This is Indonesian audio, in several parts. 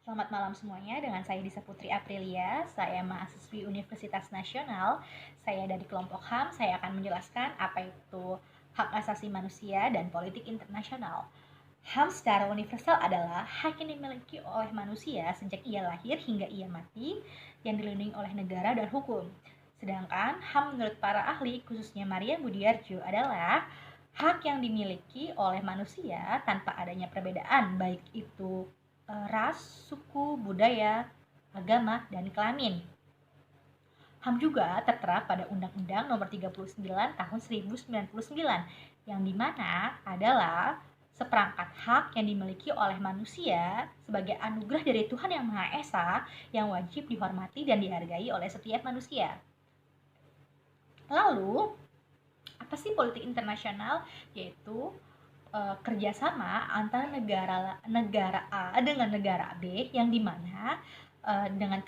Selamat malam semuanya, dengan saya Disa Putri Aprilia. Saya mahasiswi Universitas Nasional. Saya dari kelompok HAM. Saya akan menjelaskan apa itu hak asasi manusia dan politik internasional. HAM secara universal adalah hak yang dimiliki oleh manusia sejak ia lahir hingga ia mati, yang dilindungi oleh negara dan hukum. Sedangkan HAM menurut para ahli, khususnya Maria Budiarjo, adalah hak yang dimiliki oleh manusia tanpa adanya perbedaan, baik itu ras, suku, budaya, agama, dan kelamin. HAM juga tertera pada Undang-Undang Nomor 39 Tahun 1999, yang dimana adalah seperangkat hak yang dimiliki oleh manusia sebagai anugerah dari Tuhan Yang Maha Esa yang wajib dihormati dan dihargai oleh setiap manusia. Lalu, apa sih politik internasional? Yaitu kerjasama antara negara A dengan negara B, yang dimana dengan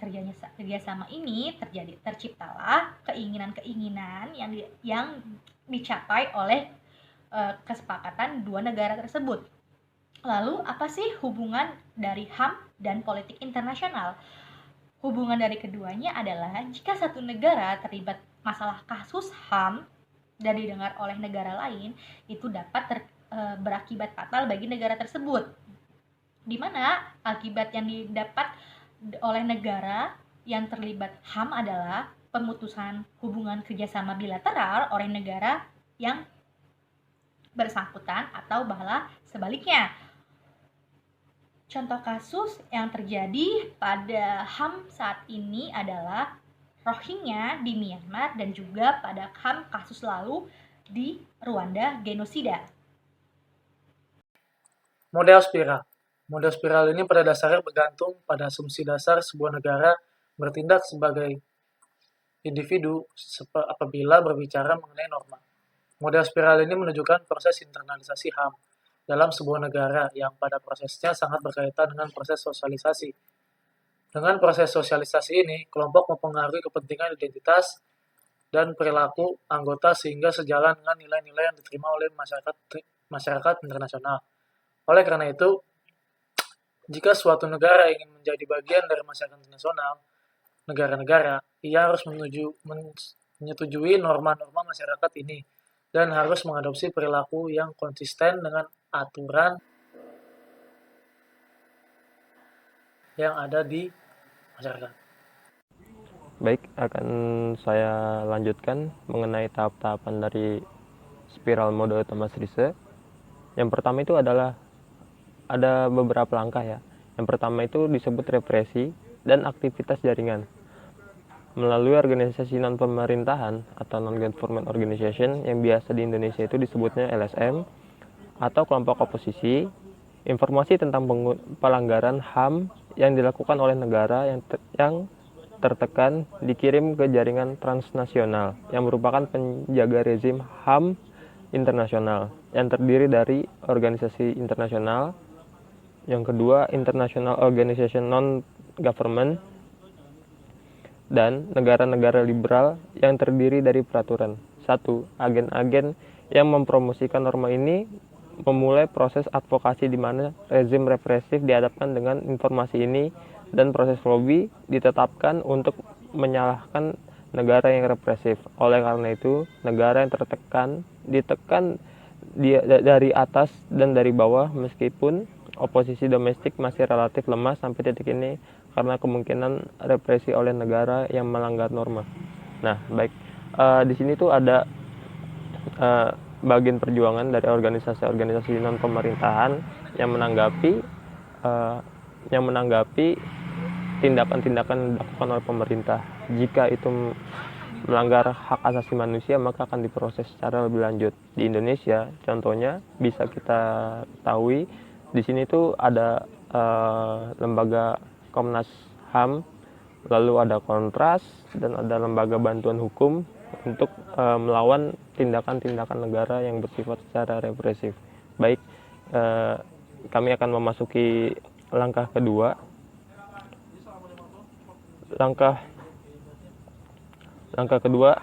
kerjasama ini terciptalah keinginan-keinginan yang dicapai oleh kesepakatan dua negara tersebut. Lalu apa sih hubungan dari HAM dan politik internasional? Hubungan dari keduanya adalah jika satu negara terlibat masalah kasus HAM dan didengar oleh negara lain, itu dapat berakibat fatal bagi negara tersebut. Di mana akibat yang didapat oleh negara yang terlibat HAM adalah pemutusan hubungan kerjasama bilateral oleh negara yang bersangkutan atau bahkan sebaliknya. Contoh kasus yang terjadi pada HAM saat ini adalah Rohingya di Myanmar dan juga pada HAM kasus lalu di Rwanda genosida. Model spiral. Model spiral ini pada dasarnya bergantung pada asumsi dasar sebuah negara bertindak sebagai individu apabila berbicara mengenai norma. Model spiral ini menunjukkan proses internalisasi HAM dalam sebuah negara yang pada prosesnya sangat berkaitan dengan proses sosialisasi. Dengan proses sosialisasi ini, kelompok mempengaruhi kepentingan identitas dan perilaku anggota sehingga sejalan dengan nilai-nilai yang diterima oleh masyarakat internasional. Oleh karena itu, jika suatu negara ingin menjadi bagian dari masyarakat internasional, negara-negara, ia harus menyetujui norma-norma masyarakat ini dan harus mengadopsi perilaku yang konsisten dengan aturan yang ada di masyarakat. Baik, akan saya lanjutkan mengenai tahap-tahapan dari spiral model Thomas Rise. Yang pertama itu adalah ada beberapa langkah ya. Yang pertama itu disebut represi dan aktivitas jaringan. Melalui organisasi non-pemerintahan atau non-government organization yang biasa di Indonesia itu disebutnya LSM atau kelompok oposisi, informasi tentang pelanggaran HAM yang dilakukan oleh negara yang tertekan dikirim ke jaringan transnasional yang merupakan penjaga rezim HAM internasional yang terdiri dari organisasi internasional. Yang kedua, International Organization Non-Government, dan negara-negara liberal yang terdiri dari peraturan. 1. Agen-agen yang mempromosikan norma ini memulai proses advokasi di mana rezim represif dihadapkan dengan informasi ini dan proses lobby ditetapkan untuk menyalahkan negara yang represif. Oleh karena itu, negara yang ditekan dari atas dan dari bawah, meskipun oposisi domestik masih relatif lemah sampai titik ini karena kemungkinan represi oleh negara yang melanggar norma. Nah, baik, di sini tuh ada bagian perjuangan dari organisasi-organisasi non pemerintahan yang menanggapi tindakan-tindakan yang dilakukan oleh pemerintah. Jika itu melanggar hak asasi manusia, maka akan diproses secara lebih lanjut. Di Indonesia, contohnya bisa kita ketahui di sini tuh ada lembaga Komnas HAM, lalu ada Kontras, dan ada lembaga bantuan hukum untuk melawan tindakan-tindakan negara yang bersifat secara represif. Baik, kami akan memasuki langkah kedua. Langkah kedua,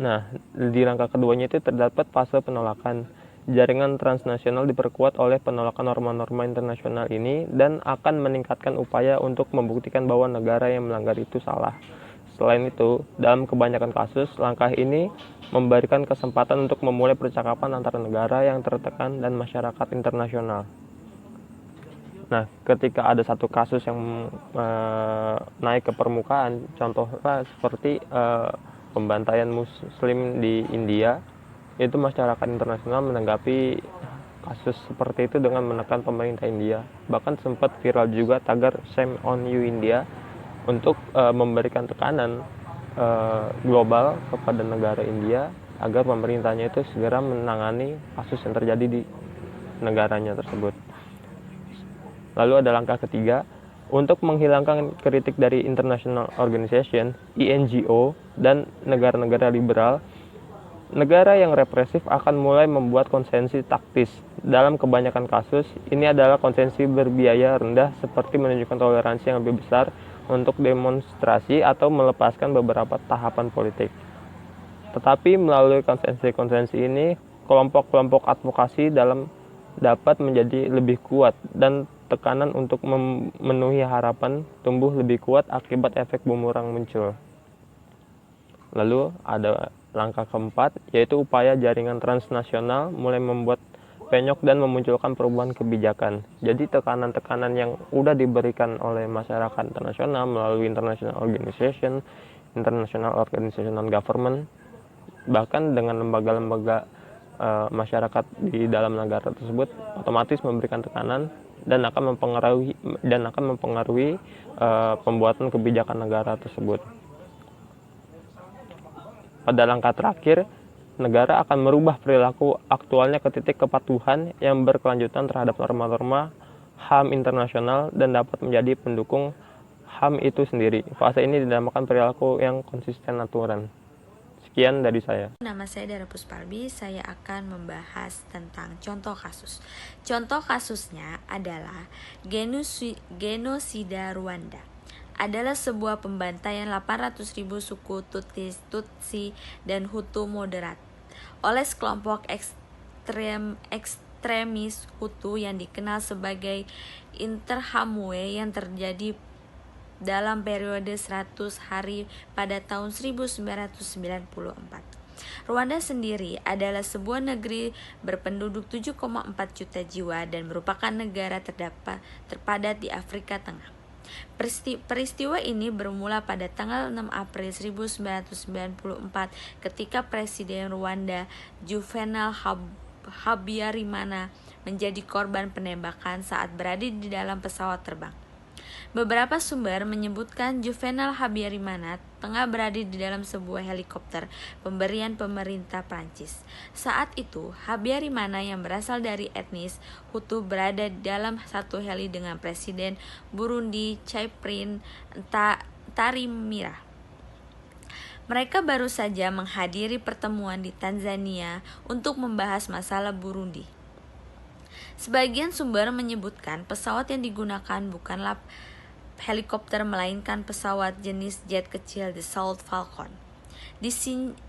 nah di langkah keduanya itu terdapat fase penolakan, jaringan transnasional diperkuat oleh penolakan norma-norma internasional ini dan akan meningkatkan upaya untuk membuktikan bahwa negara yang melanggar itu salah. Selain itu, dalam kebanyakan kasus, langkah ini memberikan kesempatan untuk memulai percakapan antara negara yang tertekan dan masyarakat internasional. Nah, ketika ada satu kasus yang naik ke permukaan, contohnya seperti pembantaian Muslim di India, itu masyarakat internasional menanggapi kasus seperti itu dengan menekan pemerintah India. Bahkan sempat viral juga tagar "Shame on you India" untuk memberikan tekanan global kepada negara India agar pemerintahnya itu segera menangani kasus yang terjadi di negaranya tersebut. Lalu ada langkah ketiga, untuk menghilangkan kritik dari International Organization, INGO, dan negara-negara liberal. Negara yang represif akan mulai membuat konsesi taktis. Dalam kebanyakan kasus, ini adalah konsesi berbiaya rendah seperti menunjukkan toleransi yang lebih besar untuk demonstrasi atau melepaskan beberapa tahapan politik. Tetapi melalui konsensi-konsensi ini, kelompok-kelompok advokasi dapat menjadi lebih kuat dan tekanan untuk memenuhi harapan tumbuh lebih kuat akibat efek bumerang muncul. Lalu ada langkah keempat, yaitu upaya jaringan transnasional mulai membuat penyok dan memunculkan perubahan kebijakan. Jadi tekanan-tekanan yang sudah diberikan oleh masyarakat internasional melalui International Organization, International Organization Non-Government, bahkan dengan lembaga-lembaga masyarakat di dalam negara tersebut otomatis memberikan tekanan dan akan mempengaruhi pembuatan kebijakan negara tersebut. Pada langkah terakhir, negara akan merubah perilaku aktualnya ke titik kepatuhan yang berkelanjutan terhadap norma-norma HAM internasional dan dapat menjadi pendukung HAM itu sendiri. Fase ini dinamakan perilaku yang konsisten aturan. Sekian dari saya. Nama saya Dara Pusparbi, saya akan membahas tentang contoh kasus. Contoh kasusnya adalah genosida Rwanda. Adalah sebuah pembantaian 800.000 suku Tutsi dan Hutu moderat oleh sekelompok ekstremis Hutu yang dikenal sebagai Interahamwe yang terjadi dalam periode 100 hari pada tahun 1994. Rwanda sendiri adalah sebuah negeri berpenduduk 7,4 juta jiwa dan merupakan negara terpadat di Afrika Tengah. Peristiwa ini bermula pada tanggal 6 April 1994 ketika Presiden Rwanda Juvenal Habyarimana menjadi korban penembakan saat berada di dalam pesawat terbang. Beberapa sumber menyebutkan Juvenal Habyarimana tengah berada di dalam sebuah helikopter pemberian pemerintah Prancis. Saat itu, Habyarimana yang berasal dari etnis Hutu berada dalam satu heli dengan Presiden Burundi Cyprien Ntaryamira. Mereka baru saja menghadiri pertemuan di Tanzania untuk membahas masalah Burundi. Sebagian sumber menyebutkan pesawat yang digunakan bukanlah helikopter melainkan pesawat jenis jet kecil Dassault Falcon.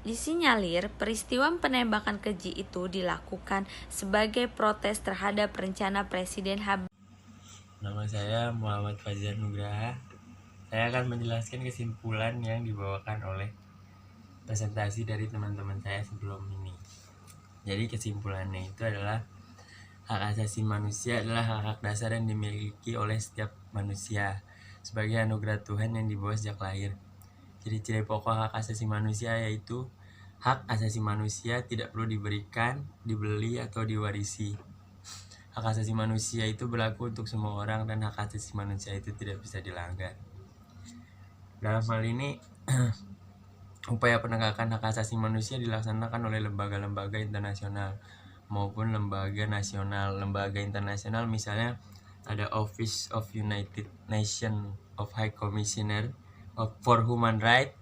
Disinyalir peristiwa penembakan keji itu dilakukan sebagai protes terhadap rencana Presiden Nama saya Muhammad Fajar Nugraha. Saya akan menjelaskan kesimpulan yang dibawakan oleh presentasi dari teman-teman saya sebelum ini. Jadi kesimpulannya itu adalah hak asasi manusia adalah hak dasar yang dimiliki oleh setiap manusia sebagai anugerah Tuhan yang dibawa sejak lahir. Ciri-ciri pokok hak asasi manusia yaitu hak asasi manusia tidak perlu diberikan, dibeli, atau diwarisi. Hak asasi manusia itu berlaku untuk semua orang dan hak asasi manusia itu tidak bisa dilanggar. Dalam hal ini, upaya penegakan hak asasi manusia dilaksanakan oleh lembaga-lembaga internasional maupun lembaga nasional. Lembaga internasional misalnya ada Office of United Nations of High Commissioner for Human Rights,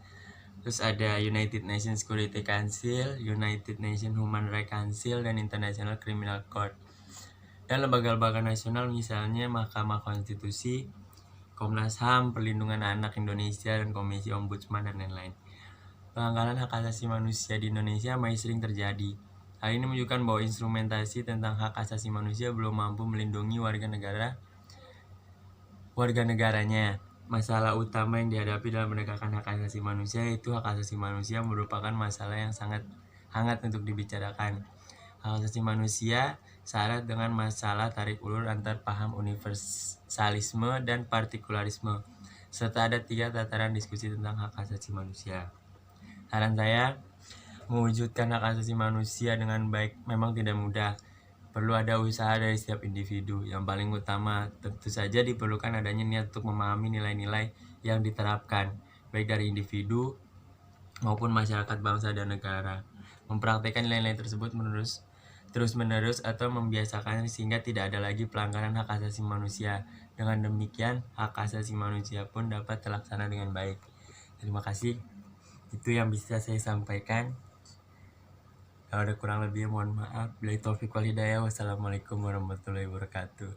terus ada United Nations Security Council, United Nations Human Rights Council, dan International Criminal Court. Dan lembaga-lembaga nasional misalnya Mahkamah Konstitusi, Komnas HAM, Perlindungan Anak Indonesia, dan Komisi Ombudsman, dan lain-lain. Pelanggaran hak asasi manusia di Indonesia masih sering terjadi. Hal ini menunjukkan bahwa instrumentasi tentang hak asasi manusia belum mampu melindungi warga negaranya. Masalah utama yang dihadapi dalam penegakan hak asasi manusia yaitu hak asasi manusia merupakan masalah yang sangat hangat untuk dibicarakan. Hak asasi manusia syarat dengan masalah tarik ulur antar paham universalisme dan partikularisme, serta ada 3 tataran diskusi tentang hak asasi manusia. Saran saya, mewujudkan hak asasi manusia dengan baik memang tidak mudah. Perlu ada usaha dari setiap individu. Yang paling utama, tentu saja diperlukan adanya niat untuk memahami nilai-nilai yang diterapkan, baik dari individu maupun masyarakat bangsa dan negara. Mempraktikkan nilai-nilai tersebut terus-menerus atau membiasakan sehingga tidak ada lagi pelanggaran hak asasi manusia. Dengan demikian, hak asasi manusia pun dapat terlaksana dengan baik. Terima kasih. Itu yang bisa saya sampaikan. Kalau ada kurang lebih mohon maaf. Bila taufik wal hidayah. Wassalamualaikum warahmatullahi wabarakatuh.